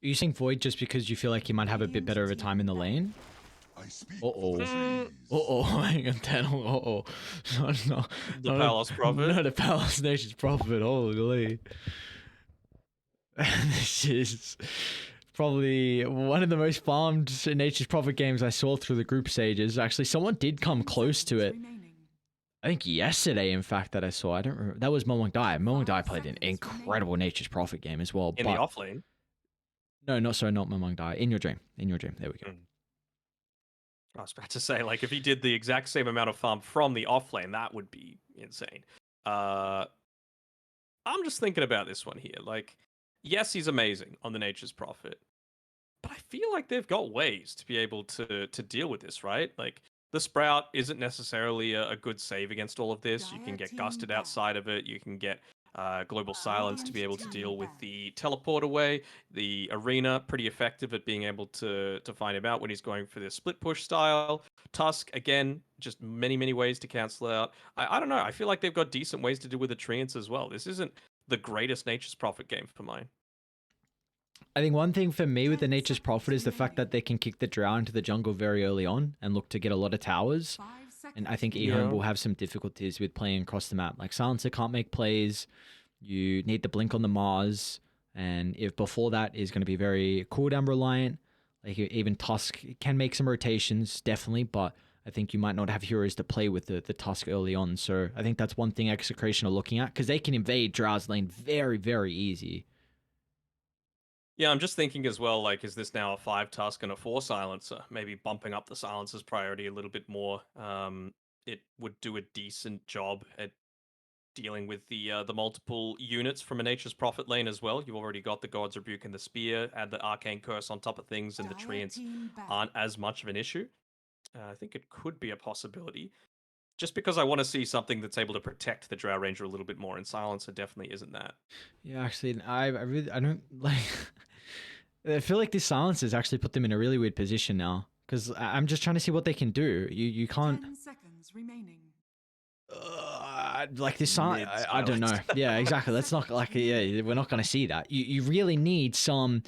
Are you saying Void just because you feel like you might have a bit better of a time in the lane? Uh-oh. Uh-oh. Hang on, Danog. Uh-oh. The Palace Prophet. Not a Palace Nation's Prophet. Holy. This is probably one of the most farmed Nature's Prophet games I saw through the group stages. Actually, someone did come close to it. I think yesterday, in fact, that I saw. I don't remember. That was Momong Dai. Momong Dai played an incredible Nature's Prophet game as well. In the offlane? No, not Momong Dai. In Your Dream. In Your Dream. There we go. I was about to say, like, if he did the exact same amount of farm from the offlane, that would be insane. I'm just thinking about this one here. Like, yes, he's amazing on the Nature's Prophet, but I feel like they've got ways to be able to deal with this, right? Like, the Sprout isn't necessarily a good save against all of this. You can get gusted outside of it. You can get global silence to be able to deal with the teleport away. The arena, pretty effective at being able to find him out when he's going for the split push style. Tusk, again, just many ways to cancel out. I don't know. I feel like they've got decent ways to deal with the treants as well. This isn't the greatest Nature's Prophet game for mine. I think one thing for me with the Nature's Prophet is the fact that they can kick the Drow into the jungle very early on and look to get a lot of towers. And I think EHOME will have some difficulties with playing across the map. Like, Silencer can't make plays. You need the blink on the Mars. And if before that is going to be very cooldown reliant, like even Tusk can make some rotations, definitely. But I think you might not have heroes to play with the Tusk early on. So I think that's one thing Execration are looking at, because they can invade Drow's lane very easy. Yeah, I'm just thinking as well, like, is this now a 5 Tusk and a 4 Silencer? Maybe bumping up the Silencer's priority a little bit more. It would do a decent job at dealing with the multiple units from a Nature's Prophet lane as well. You've already got the God's Rebuke and the Spear, add the Arcane Curse on top of things, and the treants aren't as much of an issue. I think it could be a possibility. Just because I want to see something that's able to protect the Drow Ranger a little bit more, and Silencer definitely isn't that. Yeah, actually, I don't like. I feel like this silences actually put them in a really weird position now, because I'm just trying to see what they can do. You can't. 10 seconds remaining. Like this silence, I don't know. Yeah, exactly. Let's not like we're not going to see that. You really need some.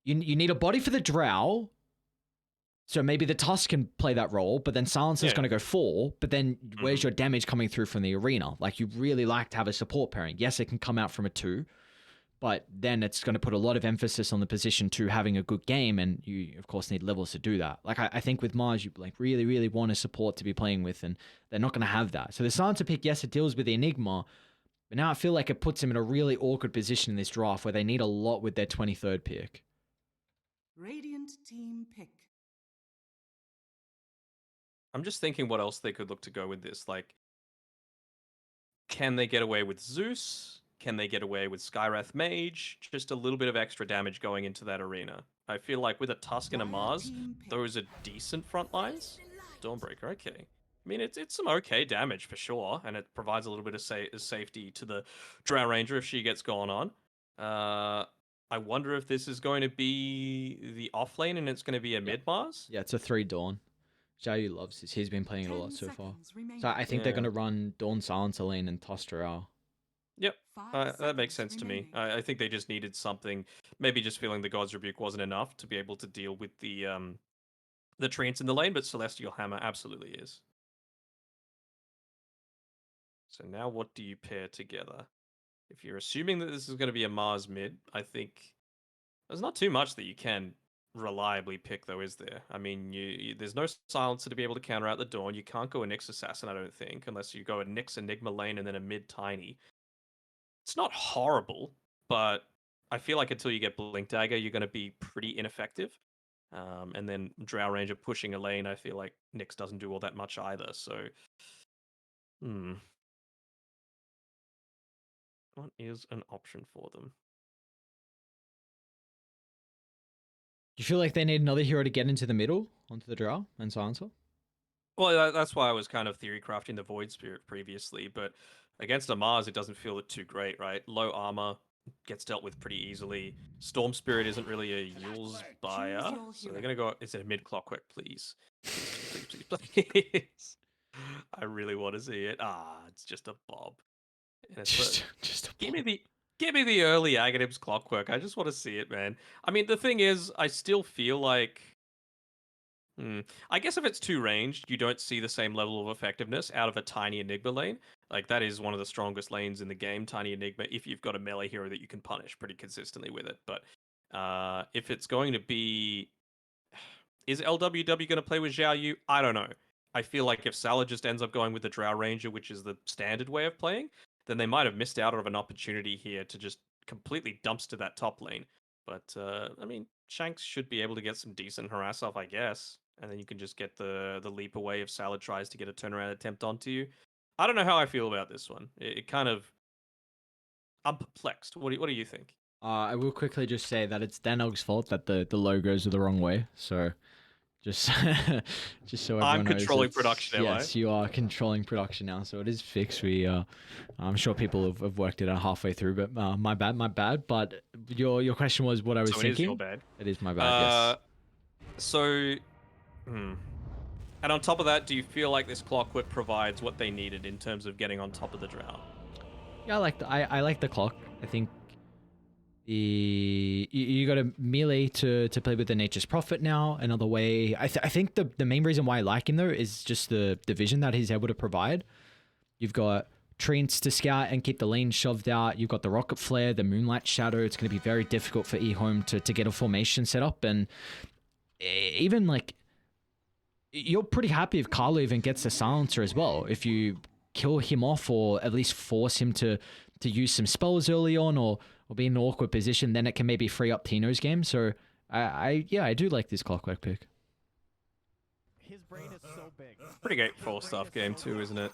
You need a body for the Drow. So maybe the Tusk can play that role, but then Silencer's going to go 4, but then where's your damage coming through from the arena? Like, you really like to have a support pairing. Yes, it can come out from a 2, but then it's going to put a lot of emphasis on the position 2 having a good game, and you, of course, need levels to do that. Like, I think with Mars, you like really want a support to be playing with, and they're not going to have that. So the Silencer pick, yes, it deals with the Enigma, but now I feel like it puts them in a really awkward position in this draft where they need a lot with their 23rd pick. Radiant team pick. I'm just thinking what else they could look to go with this. Like, can they get away with Zeus? Can they get away with Skywrath Mage? Just a little bit of extra damage going into that arena. I feel like with a Tusk and a Mars, those are decent front lines. Dawnbreaker, okay. I mean, it's some okay damage for sure, and it provides a little bit of safety to the Drow Ranger if she gets going on. I wonder if this is going to be the off lane and it's going to be a mid Mars? Yeah, it's a 3 Dawn. Xiaoyu loves this. He's been playing it a lot so far. So I think they're going to run Dawn Silencer lane and Tostrel. Yep, that makes sense to me. I think they just needed something. Maybe just feeling the God's Rebuke wasn't enough to be able to deal with the treants in the lane, but Celestial Hammer absolutely is. So now what do you pair together? If you're assuming that this is going to be a Mars mid, I think there's not too much that you can reliably pick, though, is there? I mean, there's no Silencer to be able to counter out the Dawn. You can't go a Nyx Assassin, I don't think, unless you go a Nyx Enigma lane and then a mid Tiny. It's not horrible, but I feel like until you get Blink Dagger, you're going to be pretty ineffective. And then Drow Ranger pushing a lane, I feel like Nyx doesn't do all that much either, so... What is an option for them? Do you feel like they need another hero to get into the middle onto the Drow and Silencer? Well, that's why I was kind of theory crafting the Void Spirit previously, but against a Mars, it doesn't feel too great, right? Low armor gets dealt with pretty easily. Storm Spirit isn't really a Yule's buyer, so they're gonna go. Is it a mid clockwork, please? Please. I really want to see it. It's just a bob. Just a give me the Give me the early Aghanims Clockwork. I just want to see it, man. I mean, the thing is, I still feel like. I guess if it's too ranged, you don't see the same level of effectiveness out of a tiny Enigma lane. Like, that is one of the strongest lanes in the game, Tiny Enigma, if you've got a melee hero that you can punish pretty consistently with it. But if it's going to be. Is LWW going to play with Xiao Yu? I don't know. I feel like if Salah just ends up going with the Drow Ranger, which is the standard way of playing, then they might have missed out on an opportunity here to just completely dumpster that top lane. But, I mean, Shanks should be able to get some decent harass off, I guess. And then you can just get the leap away if Salah tries to get a turnaround attempt onto you. I don't know how I feel about this one. It kind of... I'm perplexed. What do you think? I will quickly just say that it's Danog's fault that the logos are the wrong way. So just just so everyone I'm knows, controlling production, am I? yes, you are controlling production now, so it is fixed. I'm sure people have worked it out halfway through, but my bad. But your question was what I was So thinking. it is your bad. It is my bad. So, and on top of that, do you feel like this Clockwork provides what they needed in terms of getting on top of the Drow? Yeah, I like the clock. I think you got a melee to play with the Nature's Prophet now. Another way, I think the main reason why I like him though is just the vision that he's able to provide. You've got treants to scout and keep the lane shoved out. You've got the rocket flare, the moonlight shadow. It's going to be very difficult for EHOME to get a formation set up, and even like you're pretty happy if Carlo even gets the silencer as well. If you kill him off or at least force him to use some spells early on or be in an awkward position, then it can maybe free up Tino's game. So I do like this Clockwork pick. His brain is so big. Pretty great 4-staff game too, isn't it?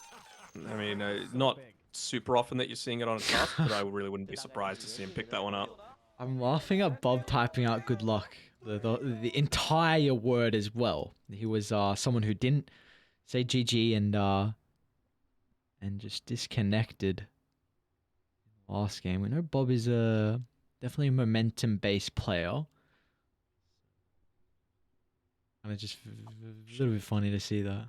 I mean, not super often that you're seeing it on a task, but I really wouldn't be surprised to see him pick that one up. I'm laughing at Bob typing out good luck. The entire word as well. He was someone who didn't say GG and just disconnected last game. We know Bob is definitely a momentum-based player. And it's just a little bit funny to see that.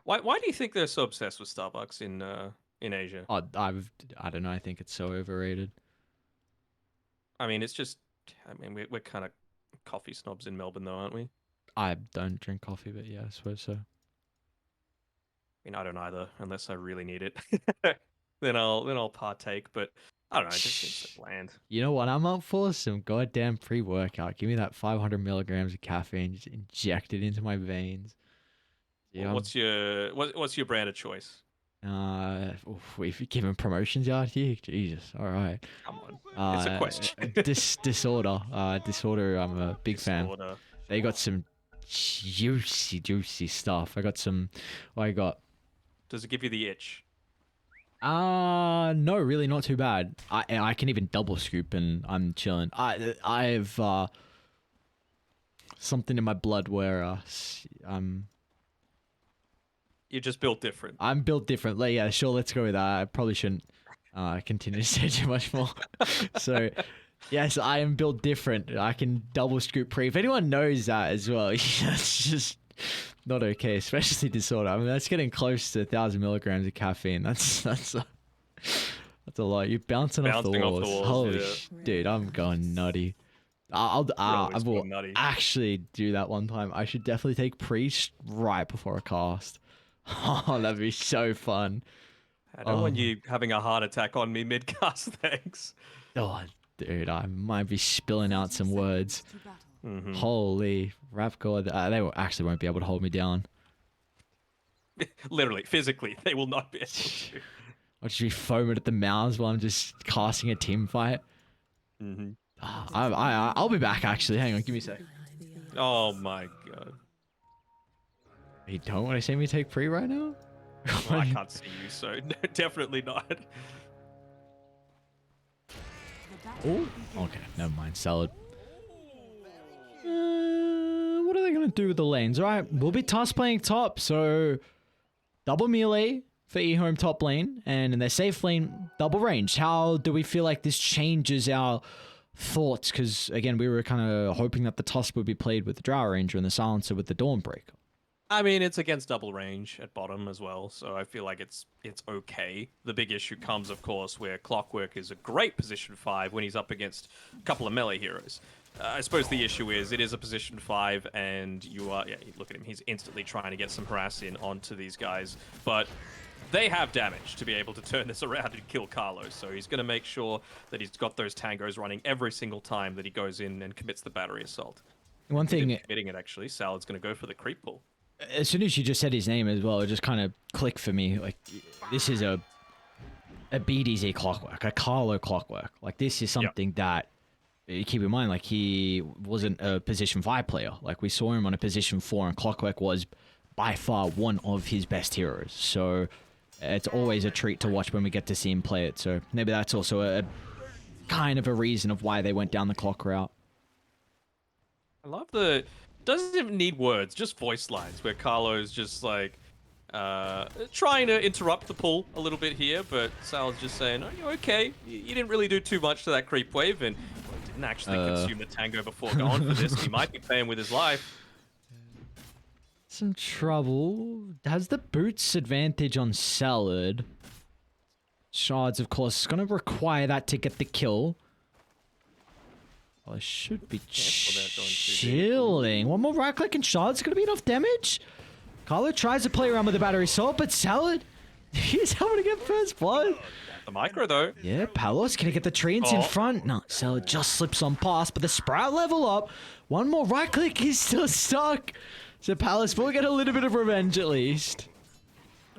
Why do you think they're so obsessed with Starbucks in Asia? Oh, I don't know. I think it's so overrated. I mean, it's just. I mean, we're kind of coffee snobs in Melbourne, though, aren't we? I don't drink coffee, but yeah, I suppose so. I mean, I don't either, unless I really need it. then I'll partake. But I don't know. It just seems so bland. You know what I'm up for? Some goddamn pre-workout. Give me that 500 milligrams of caffeine. Just inject it into my veins. Yeah. What's your brand of choice? If you're giving promotions out here, Jesus, all right. Come on, it's a question. Disorder. Disorder. I'm a big fan. They got some juicy stuff. I got some. What I got? Does it give you the itch? No, really not too bad. I can even double scoop and I'm chilling. I've something in my blood where You're just built different. I'm built differently. Yeah, sure. Let's go with that. I probably shouldn't continue to say too much more. So, yes, I am built different. I can double scoop pre. If anyone knows that as well, it's just not okay, especially disorder. I mean, that's getting close to 1,000 milligrams of caffeine. That's a lot. You're bouncing off the walls. Holy dude, I'm going nutty. I will actually do that one time. I should definitely take priest right before a cast. Oh, that'd be so fun. I don't want you having a heart attack on me mid-cast, thanks. Oh, dude, I might be spilling out some words. Mm-hmm. Holy rap god. They actually won't be able to hold me down. Literally, physically, they will not be able to. I'll just be foaming at the mouths while I'm just casting a team fight. Mm-hmm. I'll be back, actually. Hang on, give me a sec. Oh my god. You don't want to see me take pre right now? Well, I can't see you, so no, definitely not. Oh, okay, never mind. Salad. What are they going to do with the lanes? All right, we'll be task playing top, so double melee for EHOME top lane, and in their safe lane, double range. How do we feel like this changes our thoughts? Because, again, we were kind of hoping that the Tusk would be played with the Drow Ranger and the Silencer with the Dawnbreaker. I mean, it's against double range at bottom as well, so I feel like it's okay. The big issue comes, of course, where Clockwork is a great position 5 when he's up against a couple of melee heroes. I suppose the issue is it is a position 5, and you are... Yeah, look at him. He's instantly trying to get some harass in onto these guys, but they have damage to be able to turn this around and kill Carlos, so he's going to make sure that he's got those tangos running every single time that he goes in and commits the battery assault. One thing... Committing it, actually. Salad's going to go for the creep pull. As soon as you just said his name as well, it just kind of clicked for me. Like, this is a BDZ Clockwork, a Carlo Clockwork. Like, this is something that you keep in mind. Like, he wasn't a position 5 player. Like, we saw him on a position 4, and Clockwork was by far one of his best heroes. So it's always a treat to watch when we get to see him play it. So maybe that's also a kind of a reason of why they went down the clock route. I love the... Doesn't even need words, just voice lines, where Carlo's just like trying to interrupt the pull a little bit here, but Sal's just saying, "Oh, you're okay. You didn't really do too much to that creep wave, and didn't actually consume the tango before going for this. He might be playing with his life." Some trouble. Has the boots advantage on Salad. Shards, of course, is going to require that to get the kill. Well, I should be chilling. One more right click and Shards going to be enough damage. Carlo tries to play around with the battery assault, but Salad, he's having to get first blood. The micro, though. Yeah, Palos going to get the treants in front. No, Salad just slips on past, but the Sprout level up. One more right click, he's still stuck. So Palos will get a little bit of revenge at least.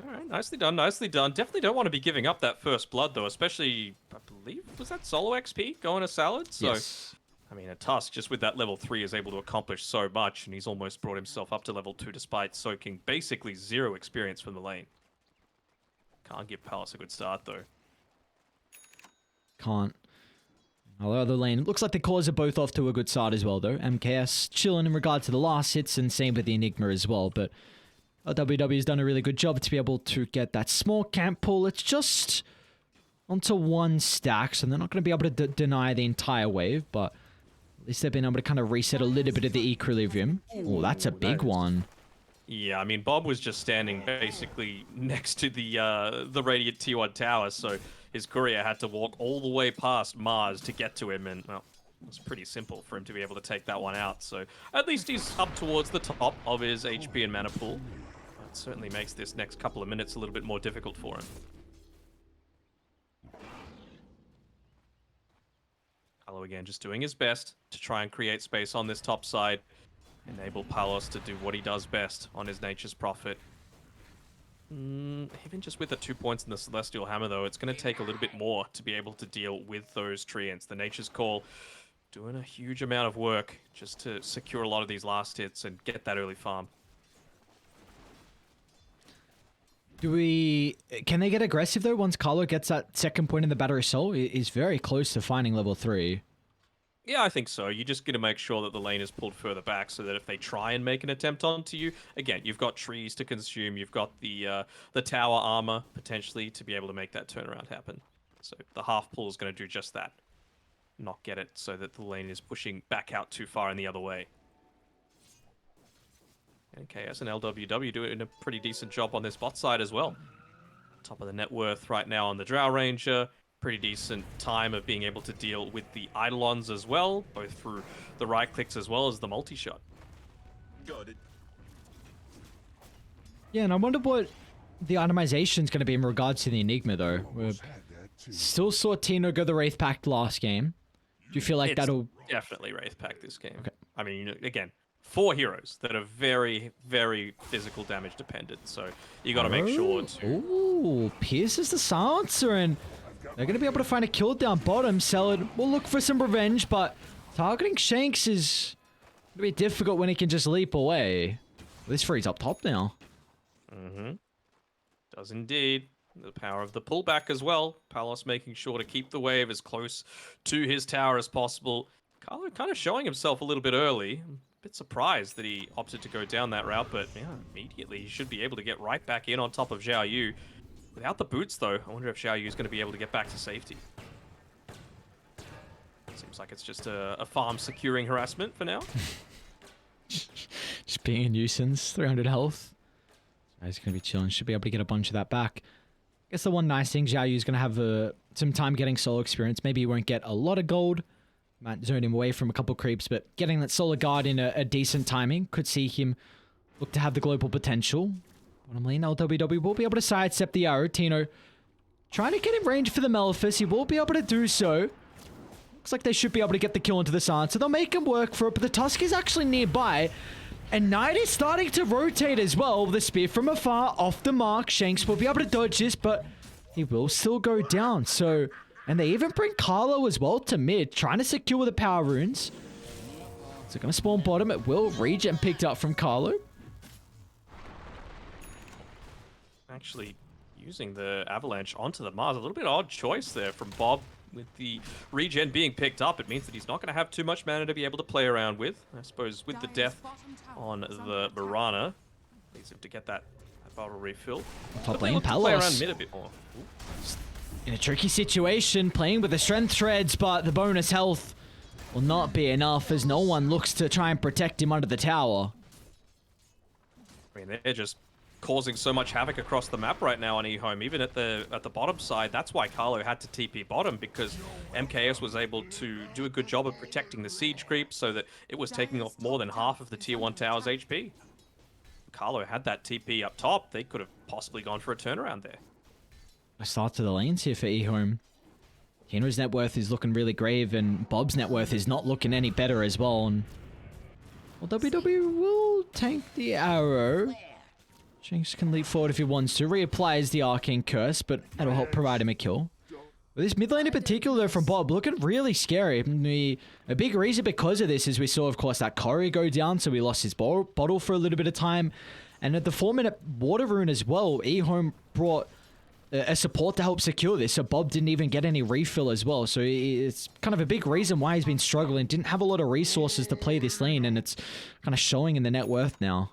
All right, nicely done, nicely done. Definitely don't want to be giving up that first blood, though, especially, I believe, was that solo XP going to Salad? So, yes. I mean, a Tusk, just with that level 3, is able to accomplish so much, and he's almost brought himself up to level 2 despite soaking basically 0 experience from the lane. Can't give Palos a good start, though. Can't. On the other lane, it looks like the cores are both off to a good start as well, though. MKS chilling in regard to the last hits, and same with the Enigma as well, but WW has done a really good job to be able to get that small camp pull. It's just onto 1 stack, so they're not going to be able to deny the entire wave, but at least they've been able to kind of reset a little bit of the equilibrium. Oh, that's a big one. Yeah, I mean, Bob was just standing basically next to the Radiant T1 tower, so his courier had to walk all the way past Mars to get to him, and, well, it was pretty simple for him to be able to take that one out. So at least he's up towards the top of his HP and mana pool. That certainly makes this next couple of minutes a little bit more difficult for him. Carlo again just doing his best to try and create space on this top side. Enable Palos to do what he does best on his Nature's Prophet. Even just with the 2 points in the Celestial Hammer, though, it's going to take a little bit more to be able to deal with those treants. The Nature's Call doing a huge amount of work just to secure a lot of these last hits and get that early farm. Can they get aggressive, though, once Carlo gets that second point in the Battery Soul? He's very close to finding level 3. Yeah, I think so. You're just going to make sure that the lane is pulled further back so that if they try and make an attempt onto you, again, you've got trees to consume, you've got the tower armor, potentially, to be able to make that turnaround happen. So the half pull is going to do just that. Not get it so that the lane is pushing back out too far in the other way. Okay, as an LWW doing a pretty decent job on this bot side as well. Top of the net worth right now on the Drow Ranger. Pretty decent time of being able to deal with the Eidolons as well, both through the right clicks as well as the multi-shot. Got it. Yeah, and I wonder what the itemization is going to be in regards to the Enigma, though. We still saw Tino go the Wraith Pact last game. Do you feel like that'll... definitely Wraith Pact this game. Okay. I mean, again, 4 heroes that are very, very physical damage dependent, so you got to make sure to... Ooh, pierces the silencer, and they're going to be able to find a kill down bottom. Salad will look for some revenge, but targeting Shanks is going to be difficult when he can just leap away. This free's up top now. Does indeed. The power of the pullback as well. Palos making sure to keep the wave as close to his tower as possible. Carlo kind of showing himself a little bit early. I'm a bit surprised that he opted to go down that route, but yeah, immediately he should be able to get right back in on top of Xiao Yu. Without the boots, though, I wonder if Xiao Yu is going to be able to get back to safety. Seems like it's just a farm securing harassment for now. Just just being a nuisance. 300 health. So he's going to be chilling. Should be able to get a bunch of that back. I guess the one nice thing, Xiaoyu's going to have some time getting solo experience. Maybe he won't get a lot of gold. Might zone him away from a couple creeps, but getting that Solar Guard in a decent timing could see him look to have the global potential. Bottom lane, LWW will be able to sidestep the arrow. Tino trying to get in range for the Malefice. He will be able to do so. Looks like they should be able to get the kill into the Sansa. They'll make him work for it, but the Tusk is actually nearby. And Knight is starting to rotate as well. The spear from afar, off the mark. Shanks will be able to dodge this, but he will still go down. So... And they even bring Carlo as well to mid, trying to secure the power runes. So going to spawn bottom. It will regen picked up from Carlo. Actually using the Avalanche onto the Mars. A little bit odd choice there from Bob. With the regen being picked up, it means that he's not going to have too much mana to be able to play around with. I suppose with the death on the Mirana, needs him to get that bottle refill. Top But they lane, look to play Palos. around mid a bit more. Ooh. In a tricky situation, playing with the strength threads, but the bonus health will not be enough as no one looks to try and protect him under the tower. I mean, they're just causing so much havoc across the map right now on EHOME. Even at the bottom side, that's why Carlo had to TP bottom, because MKS was able to do a good job of protecting the siege creep so that it was taking off more than half of the tier 1 tower's HP. Carlo had that TP up top, they could have possibly gone for a turnaround there. A start to the lanes here for eHome. Henry's net worth is looking really grave, and Bob's net worth is not looking any better as well. And well, WW will tank the arrow. Jinx can leap forward if he wants to. Reapplies the Arcane Curse, but that'll help provide him a kill. But this mid lane in particular, though, from Bob, looking really scary. A big reason because of this is we saw, of course, that Corey go down, so he lost his bottle for a little bit of time. And at the 4-minute water rune as well, eHome brought a support to help secure this, so Bob didn't even get any refill as well. So it's kind of a big reason why he's been struggling. Didn't have a lot of resources to play this lane, and it's kind of showing in the net worth now.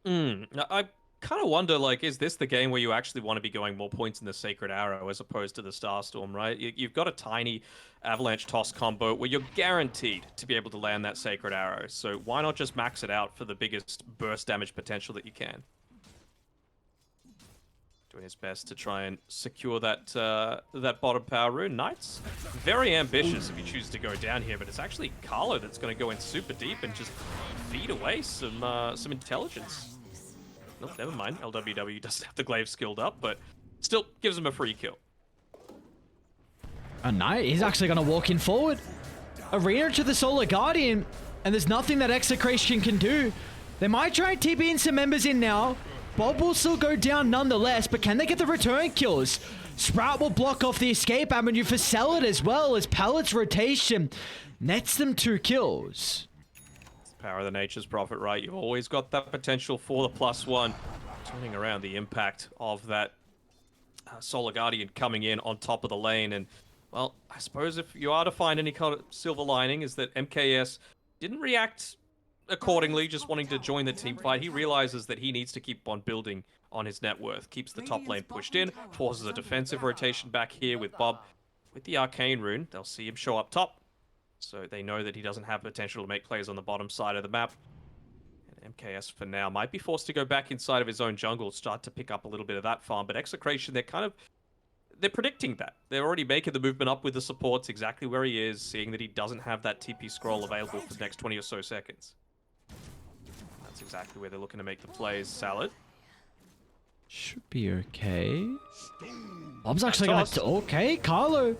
I kind of wonder, like, is this the game where you actually want to be going more points in the Sacred Arrow as opposed to the Starstorm, right? You've got a tiny Avalanche Toss combo where you're guaranteed to be able to land that Sacred Arrow, so why not just max it out for the biggest burst damage potential that you can? Doing his best to try and secure that that bottom power rune. Knight's very ambitious if he chooses to go down here, but it's actually Carlo that's going to go in super deep and just feed away some intelligence. Nope, never mind. LWW doesn't have the glaive skilled up, but still gives him a free kill. A Knight, he's actually going to walk in forward. Arena to the Solar Guardian, and there's nothing that Execration can do. They might try and TP in some members in now. Bob will still go down nonetheless, but can they get the return kills? Sprout will block off the escape avenue for Salad as well, as Pallet's rotation nets them 2 kills. It's the power of the Nature's Prophet, right? You've always got that potential for the +1. Turning around the impact of that Solar Guardian coming in on top of the lane. And, well, I suppose if you are to find any kind of silver lining is that MKS didn't react accordingly, just wanting to join the team fight. He realizes that he needs to keep on building on his net worth. Keeps the top lane pushed in, forces a defensive rotation back here with Bob. With the Arcane Rune, they'll see him show up top. So they know that he doesn't have potential to make plays on the bottom side of the map. And MKS, for now, might be forced to go back inside of his own jungle, start to pick up a little bit of that farm. But Execration, they're predicting that. They're already making the movement up with the supports exactly where he is, seeing that he doesn't have that TP scroll available for the next 20 or so seconds. That's exactly where they're looking to make the plays. Salad. Should be okay. Bob's actually going to... Okay, Carlo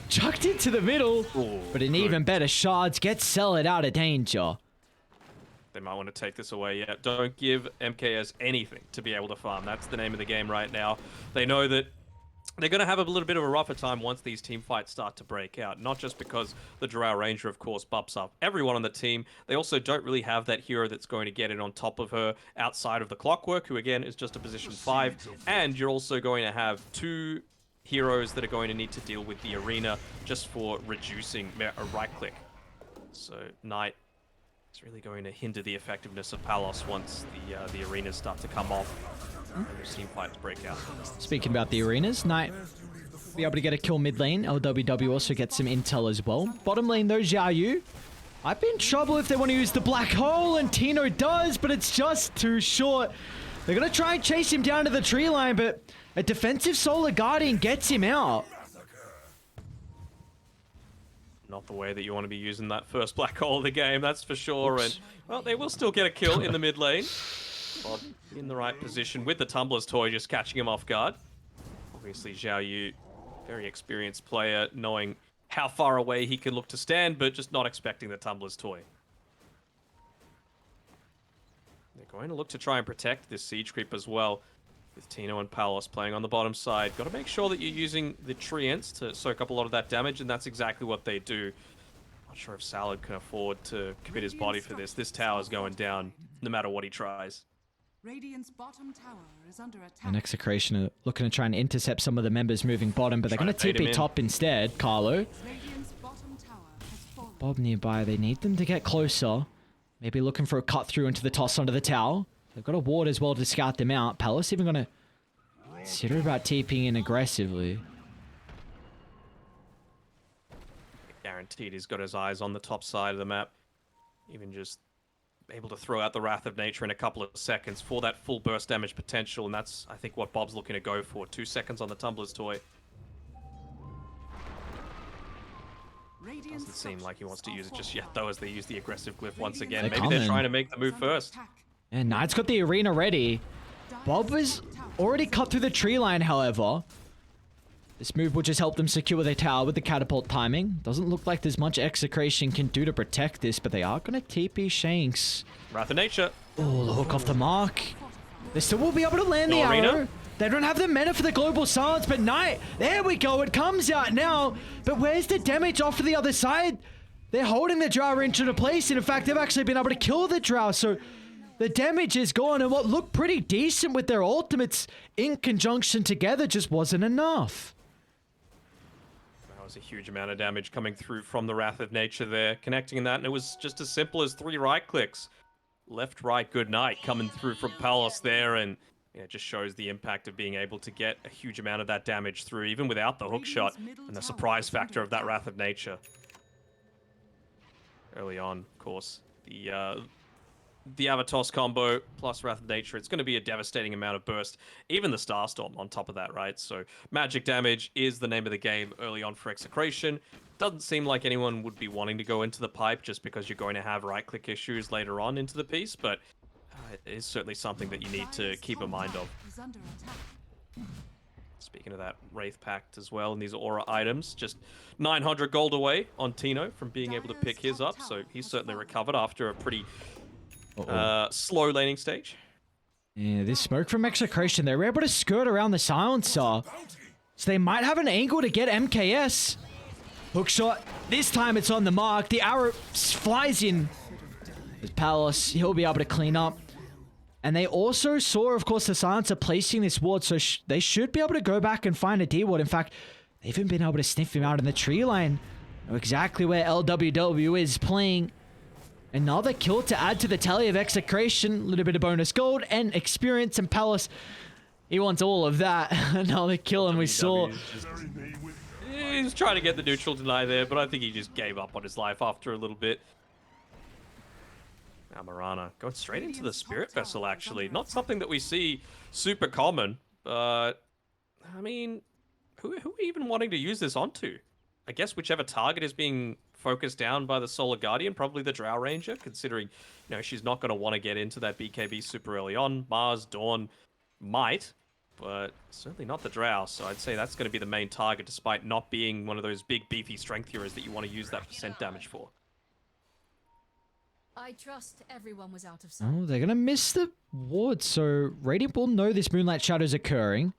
chucked into the middle. Ooh, but an even better shards gets Salad out of danger. They might want to take this away. Yeah, don't give MKS anything to be able to farm. That's the name of the game right now. They know that they're going to have a little bit of a rougher time once these team fights start to break out. Not just because the Drow Ranger, of course, buffs up everyone on the team. They also don't really have that hero that's going to get in on top of her outside of the Clockwork, who, again, is just a position 5. And you're also going to have 2 heroes that are going to need to deal with the arena just for reducing a right-click. So Knight is really going to hinder the effectiveness of Palos once the arenas start to come off. And those team fights break out. Speaking about the arenas, Knight will be able to get a kill mid lane. LWW also gets some intel as well. Bottom lane though, Xiaoyu I'd be in trouble if they want to use the black hole, and Tino does, but it's just too short. They're going to try and chase him down to the tree line, but a defensive Solar Guardian gets him out. Not the way that you want to be using that first black hole of the game, that's for sure. Oops. And, well, they will still get a kill in the mid lane. Bob in the right position with the Tumbler's Toy just catching him off guard. Obviously, Zhao Yu, very experienced player, knowing how far away he can look to stand, but just not expecting the Tumbler's Toy. They're going to look to try and protect this siege creep as well, with Tino and Palos playing on the bottom side. Got to make sure that you're using the Treants to soak up a lot of that damage, and that's exactly what they do. Not sure if Salad can afford to commit his body for this. This tower's going down no matter what he tries. Radiant's bottom tower is under attack. And Execration are looking to try and intercept some of the members moving bottom, but they're going to TP top instead. Carlo. Radiant's bottom tower has fallen. Bob nearby. They need them to get closer. Maybe looking for a cut through into the toss under the tower. They've got a ward as well to scout them out. Palace even going to consider about TPing in aggressively. Guaranteed he's got his eyes on the top side of the map. Even just able to throw out the Wrath of Nature in a couple of seconds for that full burst damage potential, and that's, I think, what Bob's looking to go for. 2 seconds on the Tumbler's Toy. Doesn't seem like he wants to use it just yet, though, as they use the aggressive glyph once again. Maybe they're trying to make the move first. And Knight's got the arena ready. Bob was already cut through the tree line, however. This move will just help them secure their tower with the catapult timing. Doesn't look like there's much Execration can do to protect this, but they are going to TP Shanks. Wrath of Nature. Oh, the hook off the mark. They still will be able to land the arrow. They don't have the mana for the global silence, but Knight, there we go. It comes out now. But where's the damage off of the other side? They're holding the Drow into place, and in fact, they've actually been able to kill the Drow, so the damage is gone, and what looked pretty decent with their ultimates in conjunction together just wasn't enough. That was a huge amount of damage coming through from the Wrath of Nature there, connecting in that, and it was just as simple as 3 right clicks. Left, right, good night coming through from Palos there, and it just shows the impact of being able to get a huge amount of that damage through, even without the hook shot, and the surprise factor of that Wrath of Nature. Early on, of course, the Avatos combo plus Wrath of Nature, it's going to be a devastating amount of burst. Even the Starstorm on top of that, right? So magic damage is the name of the game early on for Execration. Doesn't seem like anyone would be wanting to go into the pipe just because you're going to have right-click issues later on into the piece, but it is certainly something that you need to keep in mind of. Speaking of that, Wraith Pact as well, and these aura items, just 900 gold away on Tino from being able to pick his up, so he's certainly recovered after a pretty slow laning stage. Yeah, this smoke from Execration, they were able to skirt around the silencer, so they might have an angle to get MKS. Hookshot, this time it's on the mark. The arrow flies in. There's Palos, he'll be able to clean up. And they also saw, of course, the silencer placing this ward, so they should be able to go back and find a D ward. In fact, they've even been able to sniff him out in the tree line. Know exactly where LWW is playing. Another kill to add to the tally of Execration. A little bit of bonus gold and experience, and Palos, he wants all of that. Another kill, and we saw... He's trying to get the neutral deny there, but I think he just gave up on his life after a little bit. Now Mirana going straight into the Spirit Vessel, actually. Not something that we see super common, but... I mean, who are even wanting to use this onto? I guess whichever target is being focused down by the Solar Guardian, probably the Drow Ranger, considering, you know, she's not going to want to get into that BKB super early on. Mars, Dawn might, but certainly not the Drow, so I'd say that's going to be the main target, despite not being one of those big, beefy strength heroes that you want to use that % damage for. I trust everyone was out of sight. Oh, they're going to miss the ward, so Radiant will know this Moonlight Shadow's occurring.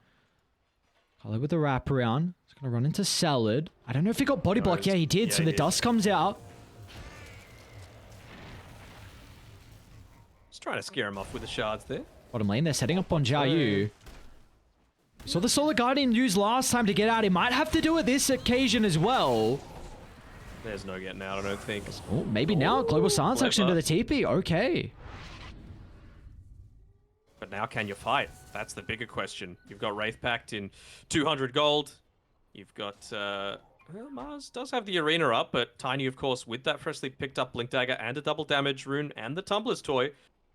Color with the wraparound. He's going to run into Salad. I don't know if he got body block. Yeah, he did, so the dust comes out. Just trying to scare him off with the shards there. Bottom lane, they're setting up on Zhao Yu. So the Solar Guardian used last time to get out. He might have to do it this occasion as well. There's no getting out, I don't think. Oh, maybe now. Global Silence action to the TP. Okay. But now can you fight? That's the bigger question. You've got Wraith Pact in 200 gold. You've got Well, Mars does have the arena up, but Tiny, of course, with that freshly picked up Blink Dagger and a double damage rune and the Tumbler's Toy.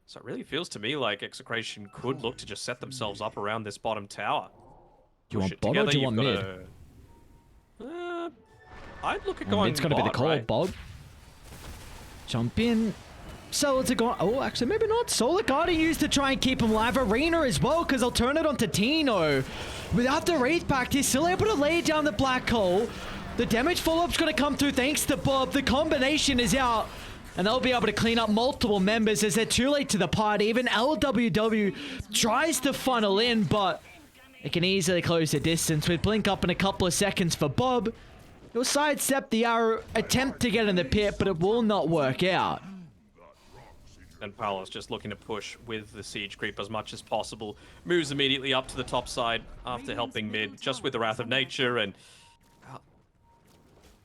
So it really feels to me like Execration could look to just set themselves up around this bottom tower. Do you Push want it bot or together, do you you've want got mid? I'd look at going It's got to be the bot, call, right? Bob. Jump in. Solar Guardian. Oh, actually, maybe not. Solar Guardian used to try and keep him live. Arena as well, because they'll turn it onto Tino. Without the Wraith Pact, he's still able to lay down the black hole. The damage follow-up's going to come through thanks to Bob. The combination is out. And they'll be able to clean up multiple members as they're too late to the party. Even LWW tries to funnel in, but it can easily close the distance with Blink up in a couple of seconds for Bob. He'll sidestep the arrow, attempt to get in the pit, but it will not work out. And Paolo's just looking to push with the Siege Creep as much as possible. Moves immediately up to the top side after helping mid, just with the Wrath of Nature, and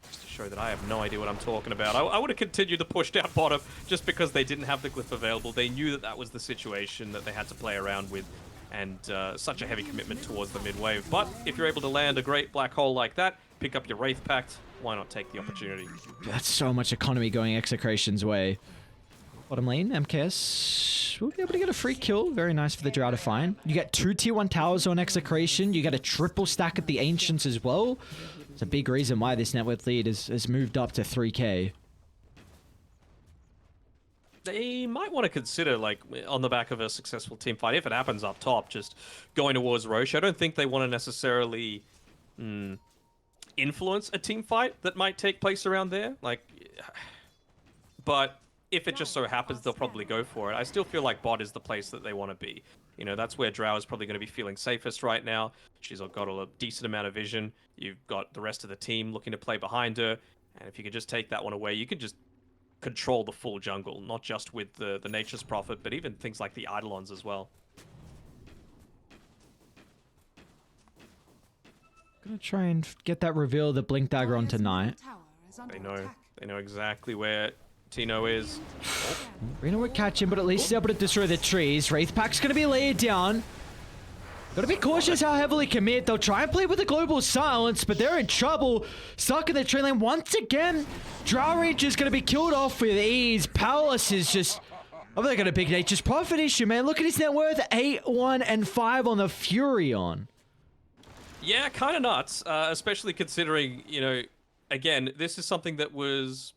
just to show that I have no idea what I'm talking about. I would have continued the push down bottom just because they didn't have the glyph available. They knew that that was the situation that they had to play around with, and such a heavy commitment towards the mid wave. But if you're able to land a great black hole like that, pick up your Wraith Pact, why not take the opportunity? That's so much economy going Execration's way. Bottom lane, MKS will be able to get a free kill. Very nice for the Drow to find. You get 2 tier 1 towers on Execration. You get a triple stack at the Ancients as well. It's a big reason why this net worth lead has moved up to 3k. They might want to consider, like, on the back of a successful team fight, if it happens up top, just going towards Roche. I don't think they want to necessarily influence a team fight that might take place around there. Like, but if it just so happens, they'll probably go for it. I still feel like bot is the place that they want to be. You know, that's where Drow is probably going to be feeling safest right now. She's got a decent amount of vision. You've got the rest of the team looking to play behind her. And if you could just take that one away, you can just control the full jungle, not just with the Nature's Prophet, but even things like the Eidolons as well. Gonna try and get that reveal of the Blink Dagger on tonight. They know exactly where Tino is. Reno would catch him, but at least he's able to destroy the trees. Wraith Pack's gonna be laid down. Gotta be cautious how heavily commit. They'll try and play with the global silence, but they're in trouble. Stuck in the tree lane once again. Drow Ranger's gonna be killed off with ease. Palace is just... Oh, they got a big Nature's Prophet issue, man. Look at his net worth. 8, 1, and 5 on the Furion. Yeah, kind of nuts, especially considering, you know, again, this is something that was...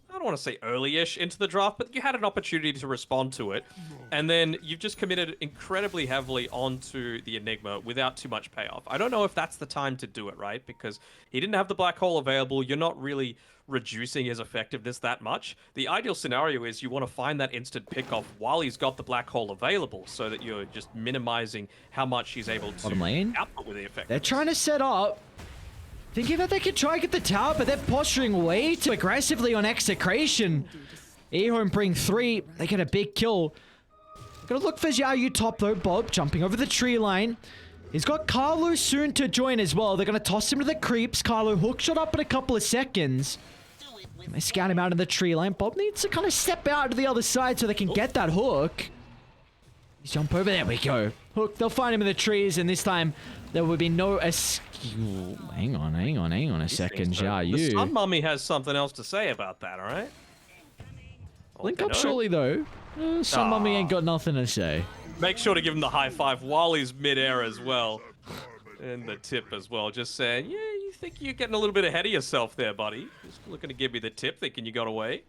I don't want to say early-ish into the draft, but you had an opportunity to respond to it, and then you've just committed incredibly heavily onto the Enigma without too much payoff. I don't know if that's the time to do it, right? Because he didn't have the black hole available. You're not really reducing his effectiveness that much. The ideal scenario is you want to find that instant pick-off while he's got the black hole available, so that you're just minimizing how much he's able to output with the effect. They're trying to set up. Thinking that they could try and get the tower, but they're posturing way too aggressively on Execration. EHOME bring 3. They get a big kill. Gonna look for Xiaoyu top though. Bob jumping over the tree line. He's got Carlo soon to join as well. They're gonna toss him to the creeps. Carlo hookshot up in a couple of seconds. They scout him out in the tree line. Bob needs to kind of step out to the other side so they can get that hook. He's jump over. There we go. Hook. They'll find him in the trees, and this time there will be no escape. Hang on a second, Xiaoyu. The Sun Mummy has something else to say about that, alright? Link up surely though. Sun Mummy ain't got nothing to say. Make sure to give him the high five while he's mid-air as well. And the tip as well. Just saying, yeah, you think you're getting a little bit ahead of yourself there, buddy. Just looking to give me the tip, thinking you got away.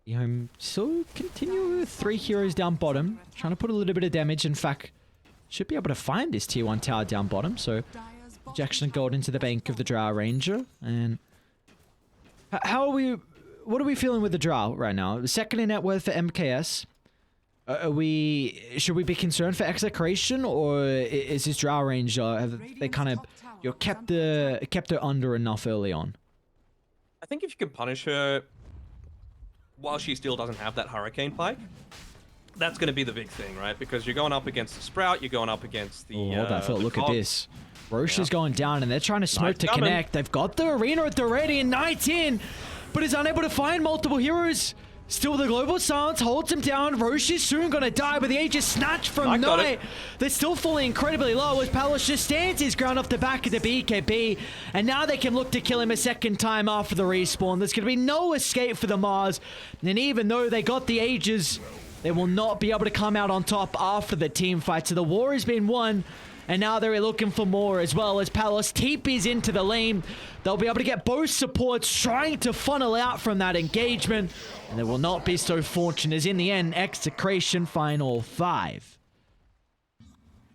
EHOME still continue with 3 heroes down bottom. Trying to put a little bit of damage. In fact, should be able to find this tier 1 tower down bottom. So, injection of gold into the bank of the Drow Ranger. And how are we... What are we feeling with the Drow right now? The second in net worth for MKS. Should we be concerned for Execration, or is this Drow Ranger, have they kind of kept her under enough early on? I think if you can punish her while she still doesn't have that Hurricane Pike, that's going to be the big thing, right? Because you're going up against the Sprout, you're going up against the... hold that thought. Look at this. Roche is going down, and they're trying to smoke to coming. connect. They've got the arena at the ready, and Knight's in, but is unable to find multiple heroes. Still, the global silence holds him down. Roche is soon gonna die, but the age is snatched from Knight. They're still falling incredibly low as Palos just stands his ground off the back of the BKB. And now they can look to kill him a second time after the respawn. There's gonna be no escape for the Mars. And even though they got the ages, they will not be able to come out on top after the team fight. So the war has been won. And now they're looking for more as well as Palos TPs into the lane. They'll be able to get both supports trying to funnel out from that engagement. And they will not be so fortunate as in the end, Execration Final 5.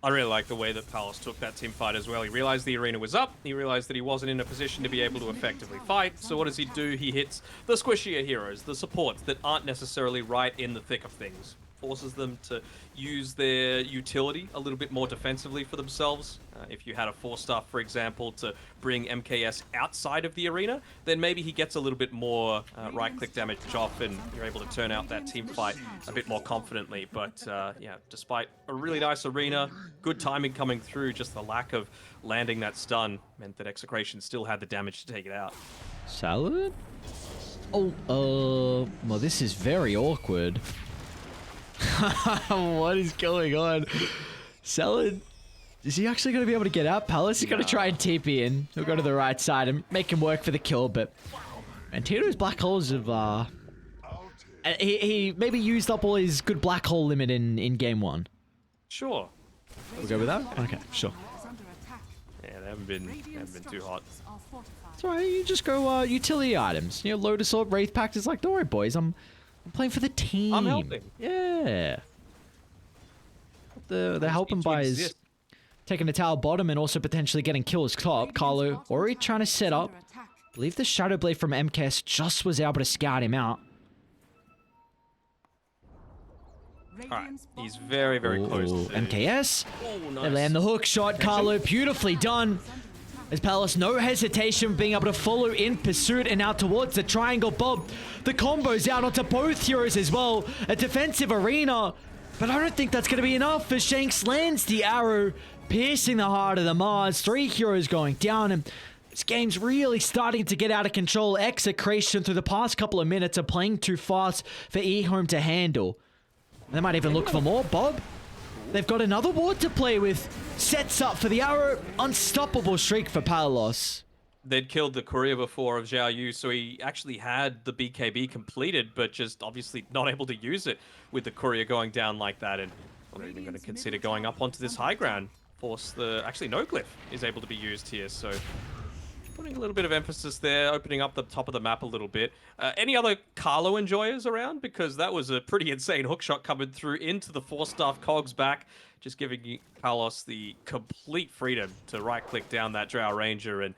I really like the way that Palos took that team fight as well. He realized the arena was up. He realized that he wasn't in a position to be able to effectively fight. So what does he do? He hits the squishier heroes, the supports that aren't necessarily right in the thick of things. Forces them to use their utility a little bit more defensively for themselves. If you had a 4-star, for example, to bring MKS outside of the arena, then maybe he gets a little bit more right-click damage off and you're able to turn out that team fight a bit more confidently. But yeah, despite a really nice arena, good timing coming through, just the lack of landing that stun meant that Execration still had the damage to take it out. Salad? Oh, well, this is very awkward. What is going on? Salad, is he actually going to be able to get out? Palos is going to try and TP in. He'll go to the right side and make him work for the kill, but... And Tito's black holes have, he maybe used up all his good black hole limit in game 1. Sure. We'll go with that? Okay, sure. Yeah, they haven't been too hot. It's alright, you just go, utility items. You know, Lotus Orb, Wraith Pact is like, don't worry, boys, I'm playing for the team. I'm helping. Yeah. They're helping by his taking the tower bottom and also potentially getting kills top. Carlo already trying to set up. I believe the Shadow Blade from MKS just was able to scout him out. Alright, he's very, very close to... MKS. Oh, nice. They land the hook shot. Carlo, beautifully done. As Palos, no hesitation, being able to follow in pursuit and out towards the triangle bomb. The combos out onto both heroes as well. A defensive arena, but I don't think that's going to be enough as Shanks lands the arrow, piercing the heart of the Mars. 3 heroes going down, and this game's really starting to get out of control. Execration through the past couple of minutes are playing too fast for EHOME to handle. They might even look for more. Bob, they've got another ward to play with. Sets up for the arrow. Unstoppable streak for Palos. They'd killed the courier before of Zhao Yu, so he actually had the BKB completed, but just obviously not able to use it with the courier going down like that. And I'm even going to consider going up onto this high ground. Force the... Actually, no glyph is able to be used here, so... Putting a little bit of emphasis there, opening up the top of the map a little bit. Any other Carlo enjoyers around? Because that was a pretty insane hookshot coming through into the 4-star cogs back, just giving Palos the complete freedom to right-click down that Drow Ranger. And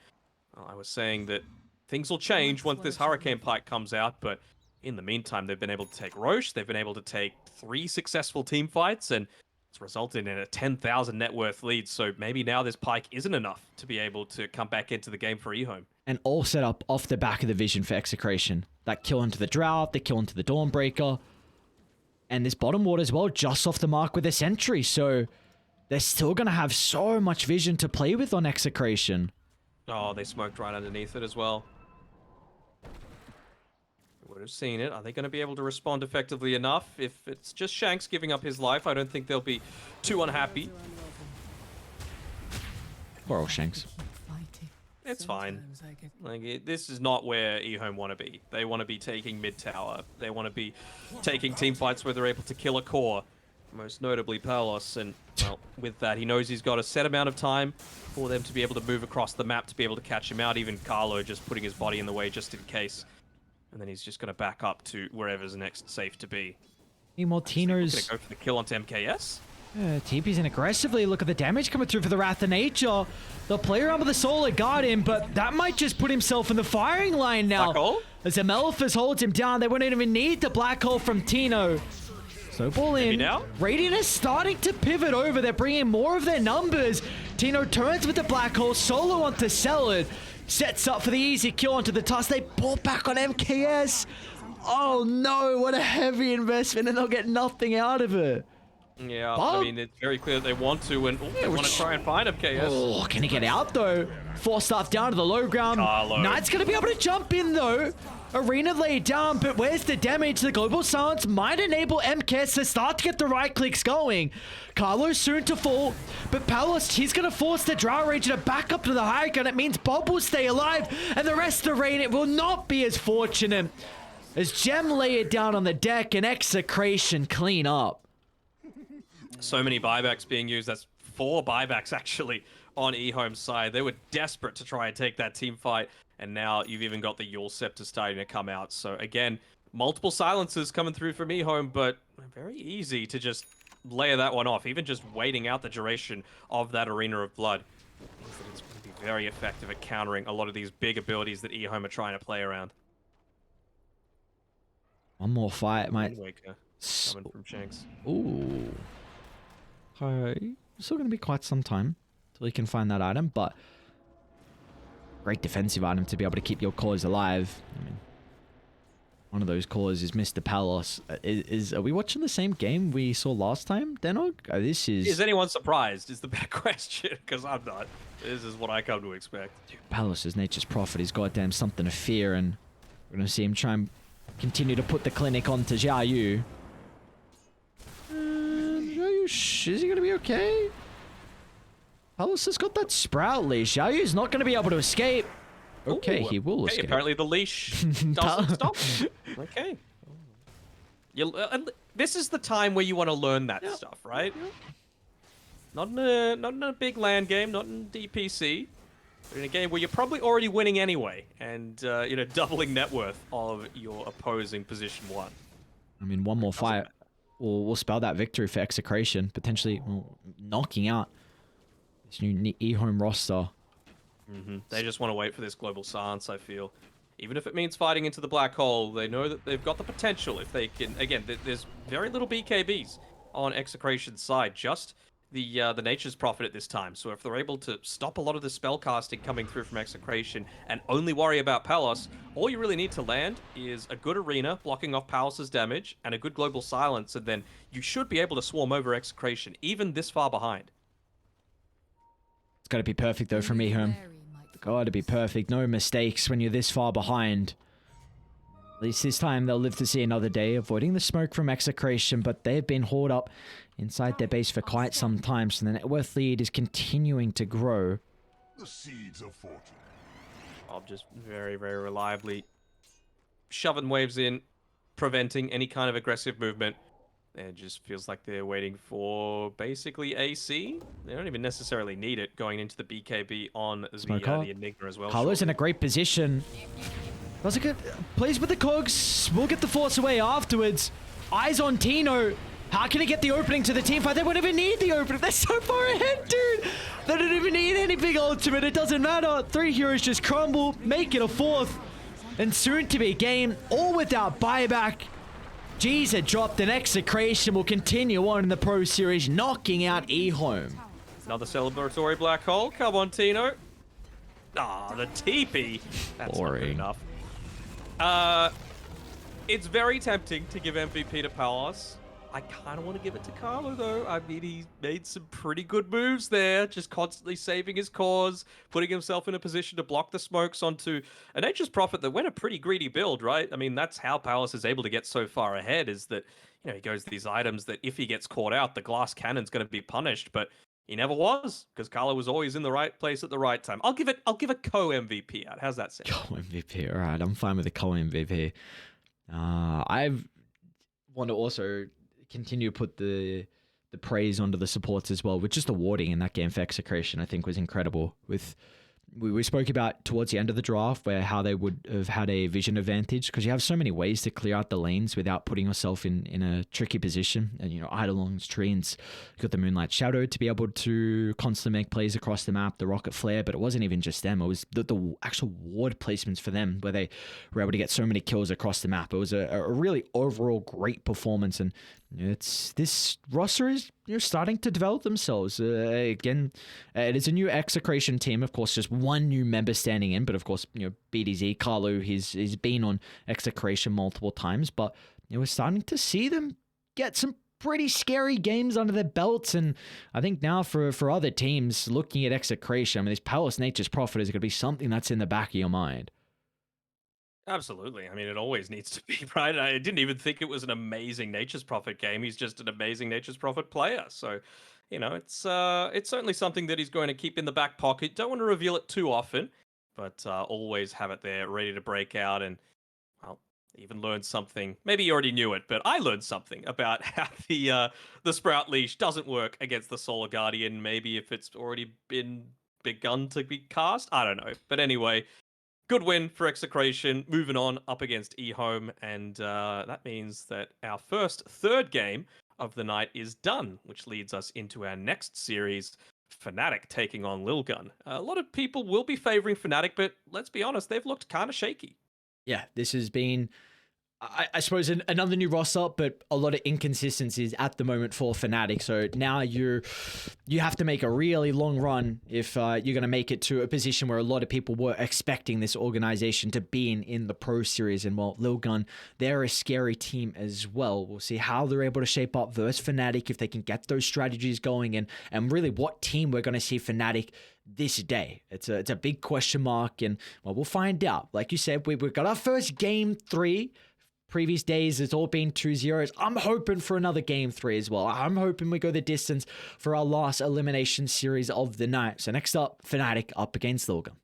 well, I was saying that things will change once this Hurricane Pike comes out, but in the meantime, they've been able to take Roche, they've been able to take 3 successful team fights, and it's resulted in a 10,000 net worth lead, so maybe now this Pike isn't enough to be able to come back into the game for EHOME. And all set up off the back of the vision for Execration. That kill into the Drow, the kill into the Dawnbreaker, and this bottom ward as well, just off the mark with a sentry, so they're still going to have so much vision to play with on Execration. Oh, they smoked right underneath it as well. Would have seen it. Are they going to be able to respond effectively enough? If it's just Shanks giving up his life, I don't think they'll be too unhappy. Poor old Shanks. It's fine. Like, this is not where EHOME want to be. They want to be taking mid tower. They want to be taking team fights where they're able to kill a core. Most notably Palos. And, well, with that, he knows he's got a set amount of time for them to be able to move across the map to be able to catch him out. Even Carlo just putting his body in the way just in case. And then he's just going to back up to wherever's next safe to be. Meanwhile, Tino's going to go for the kill onto MKS. TP's in aggressively. Look at the damage coming through for the Wrath of Nature. The player under the Solar got him, but that might just put himself in the firing line now. Black hole? As Amelephis holds him down, they wouldn't even need the black hole from Tino. Snowball in. Now? Radiant is starting to pivot over. They're bringing more of their numbers. Tino turns with the black hole. Solo onto Salad. Sets up for the easy kill onto the Tusk. They pull back on MKS. Oh no, what a heavy investment, and they'll get nothing out of it. Yeah, Bob? I mean, it's very clear they want to, and they want to try and find him, KS. Oh, can he get out though? Force stuff down to the low ground. Carlo. Knight's gonna be able to jump in though. Arena laid down, but where's the damage? The global silence might enable MKS to start to get the right clicks going. Carlo's soon to fall, but Palos, he's gonna force the Drow Ranger to back up to the high ground. It means Bob will stay alive, and the rest of the raid, it will not be as fortunate as Gem lay it down on the deck and Execration clean up. So many buybacks being used. That's 4 buybacks actually on EHOME's side. They were desperate to try and take that team fight, and now you've even got the Yule Scepter starting to come out. So again, multiple silences coming through from EHOME, but very easy to just layer that one off. Even just waiting out the duration of that Arena of Blood means that it's going to be very effective at countering a lot of these big abilities that EHOME are trying to play around. One more fight, mate. Windwaker coming from Shanks. Ooh. Okay. Still going to be quite some time till you can find that item, but great defensive item to be able to keep your cores alive. I mean, one of those cores is Mr. Palos. Are we watching the same game we saw last time, Danog? This is... Is anyone surprised is the big question, because I'm not. This is what I come to expect. Dude, Palos is nature's prophet. He's goddamn something to fear, and we're going to see him try and continue to put the clinic onto Xiao Yu. Is he going to be okay? Palos has got that sprout leash. Xiao Yu's not going to be able to escape. Okay, Ooh, he will escape. Apparently the leash doesn't stop. Okay. This is the time where you want to learn that stuff, right? Not in a big land game, not in DPC, but in a game where you're probably already winning anyway, and doubling net worth of your opposing position 1. I mean, one more fight will spell that victory for Execration, potentially knocking out this new EHOME roster. They just want to wait for this global silence, I feel. Even if it means fighting into the black hole, they know that they've got the potential if they can. Again, there's very little BKBs on Execration's side, just the Nature's Prophet at this time. So if they're able to stop a lot of the spell casting coming through from Execration and only worry about Palos, all you really need to land is a good arena blocking off Palos's damage and a good global silence, and then you should be able to swarm over Execration, even this far behind. It's got to be perfect though from EHOME. Got to be perfect. No mistakes when you're this far behind. At least this time they'll live to see another day, avoiding the smoke from Execration, but they've been hauled up inside their base for quite some time, so the net worth lead is continuing to grow. The seeds of fortune. Bob just very, very reliably shoving waves in, preventing any kind of aggressive movement. It just feels like they're waiting for basically AC. They don't even necessarily need it going into the BKB on the Enigma as well. Carlo's in a great position. Does it get plays with the cogs? We'll get the force away afterwards. Eyes on Tino. How can he get the opening to the team fight? They won't even need the opening. They're so far ahead, dude. They don't even need any big ultimate. It doesn't matter. 3 heroes just crumble, make it a 4th, and soon to be game, all without buyback. G's had dropped, and Execration will continue on in the Pro Series, knocking out EHOME. Another celebratory black hole. Come on, Tino. Ah, the TP. That's not good enough. It's very tempting to give MVP to Palos. I kind of want to give it to Carlo, though. I mean, he made some pretty good moves there, just constantly saving his cause, putting himself in a position to block the smokes onto a Nature's Prophet that went a pretty greedy build, right? I mean, that's how Palos is able to get so far ahead, is that, he goes to these items that if he gets caught out, the glass cannon's going to be punished, but he never was, because Carlo was always in the right place at the right time. I'll give a co-MVP out. How's that sound? Co-MVP, all right. I'm fine with the co-MVP. I want to also continue to put the praise onto the supports as well, with just the warding in that game for Execration, I think was incredible. With we spoke about towards the end of the draft where how they would have had a vision advantage, because you have so many ways to clear out the lanes without putting yourself in a tricky position. And Eidolon's trees, you got the Moonlight Shadow to be able to constantly make plays across the map, the Rocket Flare, but it wasn't even just them, it was the actual ward placements for them where they were able to get so many kills across the map. It was a really overall great performance, and this roster is starting to develop themselves. Again, it is a new Execration team, of course, just one new member standing in, but of course, BDZ, Carlo, he's been on Execration multiple times, but we're starting to see them get some pretty scary games under their belts. And I think now for other teams looking at Execration, I mean, this Palace Nature's Prophet is going to be something that's in the back of your mind. Absolutely. I mean, it always needs to be, right? I didn't even think it was an amazing Nature's Prophet game. He's just an amazing Nature's Prophet player. So, it's certainly something that he's going to keep in the back pocket. Don't want to reveal it too often, but always have it there ready to break out and, well, even learn something. Maybe you already knew it, but I learned something about how the Sprout Leash doesn't work against the Solar Guardian. Maybe if it's already been begun to be cast, I don't know. But anyway, good win for Execration. Moving on up against EHOME, and that means that our third game of the night is done, which leads us into our next series, Fnatic taking on Lilgun. A lot of people will be favoring Fnatic, but let's be honest, they've looked kind of shaky. Yeah, this has been, I suppose, another new roster, but a lot of inconsistencies at the moment for Fnatic. So now you have to make a really long run if you're going to make it to a position where a lot of people were expecting this organization to be in the Pro Series. And well, Lilgun, they're a scary team as well. We'll see how they're able to shape up versus Fnatic, if they can get those strategies going, and really what team we're going to see Fnatic this day. It's a big question mark, and well, we'll find out. Like you said, we've got our first game 3. Previous days, it's all been 2-0. I'm hoping for another game 3 as well. I'm hoping we go the distance for our last elimination series of the night. So next up, Fnatic up against Lilgun.